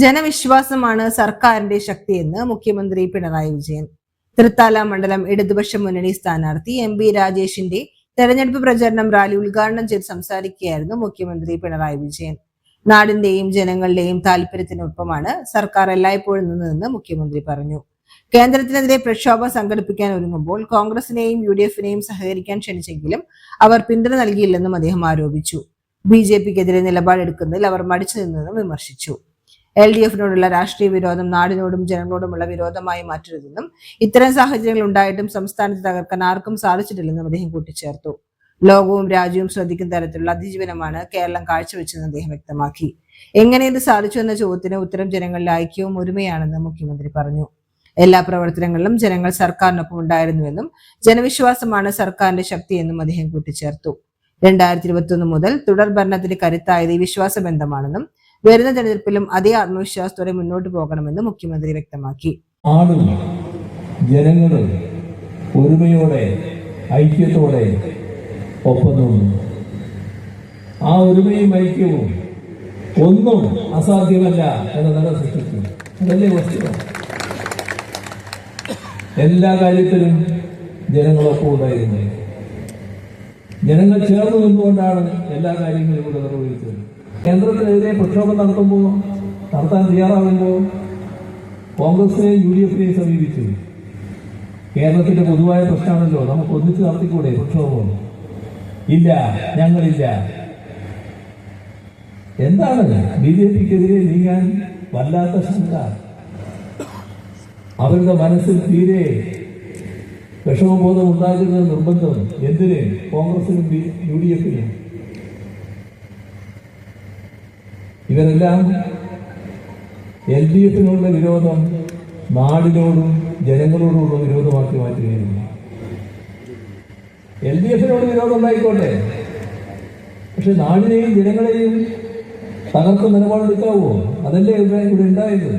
ജനവിശ്വാസമാണ് സർക്കാരിന്റെ ശക്തിയെന്ന് മുഖ്യമന്ത്രി പിണറായി വിജയൻ. തൃത്താല മണ്ഡലം ഇടതുപക്ഷ മുന്നണി സ്ഥാനാർത്ഥി എം പി രാജേഷിന്റെ തെരഞ്ഞെടുപ്പ് പ്രചരണം റാലി ഉദ്ഘാടനം ചെയ്ത് സംസാരിക്കുകയായിരുന്നു മുഖ്യമന്ത്രി പിണറായി വിജയൻ. നാടിന്റെയും ജനങ്ങളുടെയും താല്പര്യത്തിനൊപ്പമാണ് സർക്കാർ എല്ലായ്പ്പോഴും നിന്നതെന്ന് മുഖ്യമന്ത്രി പറഞ്ഞു. കേന്ദ്രത്തിനെതിരെ പ്രക്ഷോഭം സംഘടിപ്പിക്കാൻ ഒരുങ്ങുമ്പോൾ കോൺഗ്രസിനെയും UDF-നെയും സഹകരിക്കാൻ ക്ഷണിച്ചെങ്കിലും അവർ പിന്തുണ നൽകിയില്ലെന്നും അദ്ദേഹം ആരോപിച്ചു. BJP-ക്കെതിരെ നിലപാടെടുക്കുന്നതിൽ അവർ മടിച്ചു നിന്നെന്നും വിമർശിച്ചു. LDF-നോടുള്ള രാഷ്ട്രീയ വിരോധം നാടിനോടും ജനങ്ങളോടുമുള്ള വിരോധമായി മാറ്റരുതെന്നും ഇത്തരം സാഹചര്യങ്ങൾ ഉണ്ടായിട്ടും സംസ്ഥാനത്ത് തകർക്കാൻ ആർക്കും സാധിച്ചിട്ടില്ലെന്നും അദ്ദേഹം കൂട്ടിച്ചേർത്തു. ലോകവും രാജ്യവും ശ്രദ്ധിക്കുന്ന തരത്തിലുള്ള അതിജീവനമാണ് കേരളം കാഴ്ചവെച്ചതെന്ന് അദ്ദേഹം വ്യക്തമാക്കി. എങ്ങനെ ഇത് സാധിച്ചു എന്ന ചോദ്യത്തിന് ഉത്തരം ജനങ്ങളുടെ ഐക്യവും ഒരുമയാണെന്ന് മുഖ്യമന്ത്രി പറഞ്ഞു. എല്ലാ പ്രവർത്തനങ്ങളിലും ജനങ്ങൾ സർക്കാരിനൊപ്പം ഉണ്ടായിരുന്നുവെന്നും ജനവിശ്വാസമാണ് സർക്കാരിന്റെ ശക്തിയെന്നും അദ്ദേഹം കൂട്ടിച്ചേർത്തു. 2021 മുതൽ തുടർ ഭരണത്തിന് കരുത്തായത് ഈ വിശ്വാസബന്ധമാണെന്നും വരുന്ന തെരഞ്ഞെടുപ്പിലും അതേ ആത്മവിശ്വാസത്തോടെ മുന്നോട്ട് പോകണമെന്ന് മുഖ്യമന്ത്രി വ്യക്തമാക്കി. ആളുകൾ ജനങ്ങൾ ഒരുമയോടെ ഐക്യത്തോടെ ഒപ്പം നിന്നു. ആ ഒരുമയും ഐക്യവും ഒന്നും അസാധ്യമല്ല എന്ന നില സൃഷ്ടിച്ചു. അതല്ലേ വസ്തുത. എല്ലാ കാര്യത്തിലും ജനങ്ങളൊപ്പം ഉണ്ടായിരുന്നു. ജനങ്ങൾ ചേർന്ന് നിന്നുകൊണ്ടാണ് എല്ലാ കാര്യങ്ങളും ഇവിടെ നിർവഹിച്ചത്. കേന്ദ്രത്തിനെതിരെ പ്രക്ഷോഭം നടത്താൻ തയ്യാറാകുമ്പോൾ കോൺഗ്രസിനെയും UDF-നെയും സമീപിച്ചു. കേരളത്തിന്റെ പൊതുവായ പ്രശ്നമാണല്ലോ, നമുക്ക് ഒന്നിച്ച് നടത്തിക്കൂടെ പ്രക്ഷോഭം? ഇല്ല, ഞങ്ങളില്ല. എന്താണ് BJP-ക്കെതിരെ നീങ്ങാൻ വല്ലാത്ത ശങ്ക? അവരുടെ മനസ്സിൽ തീരെ വിഷമബോധം ഉണ്ടാകുന്ന നിർബന്ധം എന്തിന്? കോൺഗ്രസിനും UDF-നും. ഇവരെല്ലാം LDF-നോടുള്ള വിരോധം നാടിനോടും ജനങ്ങളോടുമുള്ള വിരോധമാക്കി മാറ്റുകയായിരുന്നു. LDF-നോട് വിരോധം ഉണ്ടായിക്കോട്ടെ, പക്ഷെ നാടിനെയും ജനങ്ങളെയും തകർത്ത നിലപാടെടുക്കാവോ? അതല്ലേ ഇവിടെ ഉണ്ടായത്.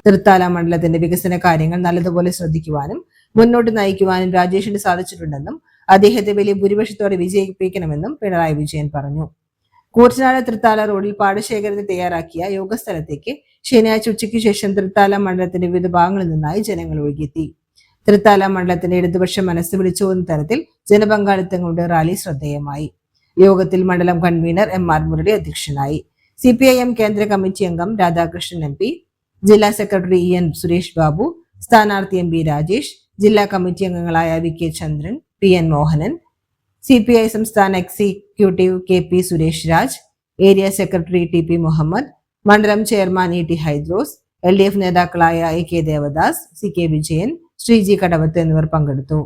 തൃത്താല മണ്ഡലത്തിന്റെ വികസന കാര്യങ്ങൾ നല്ലതുപോലെ ശ്രദ്ധിക്കുവാനും മുന്നോട്ട് നയിക്കുവാനും രാജേഷിന് സാധിച്ചിട്ടുണ്ടെന്നും അദ്ദേഹത്തെ വലിയ ഭൂരിപക്ഷത്തോടെ വിജയിപ്പിക്കണമെന്നും പിണറായി വിജയൻ പറഞ്ഞു. കൂറ്റനാട് തൃത്താല റോഡിൽ പാടശേഖരത്തിൽ തയ്യാറാക്കിയ യോഗസ്ഥലത്തേക്ക് ശനിയാഴ്ച ഉച്ചയ്ക്ക് ശേഷം തൃത്താല മണ്ഡലത്തിന്റെ വിവിധ ഭാഗങ്ങളിൽ നിന്നായി ജനങ്ങൾ ഒഴുകിയെത്തി. തൃത്താല മണ്ഡലത്തിന്റെ ഇടതുപക്ഷ മനസ്സ് വിളിച്ചോന്ന തരത്തിൽ ജനപങ്കാളിത്തം കൊണ്ട് റാലി ശ്രദ്ധേയമായി. യോഗത്തിൽ മണ്ഡലം കൺവീനർ MR മുരളി അധ്യക്ഷനായി. CPIM കേന്ദ്ര കമ്മിറ്റി അംഗം രാധാകൃഷ്ണൻ MP, ജില്ലാ സെക്രട്ടറി EN സുരേഷ് ബാബു, സ്ഥാനാർത്ഥി MP രാജേഷ്, ജില്ലാ കമ്മിറ്റി അംഗങ്ങളായ VK Chandran, PN Mohanan, CPI സംസ്ഥാന executive KP Suresh Raj, area secretary TP Muhammad, മണ്ഡലം ചെയർമാൻ ET ഹൈദ്രോസ്, LDF നേതാക്കളായ AK ദേവദാസ്, CK വിജയൻ, ശ്രീജി കടവത്ത് എന്നിവർ പങ്കെടുത്തു.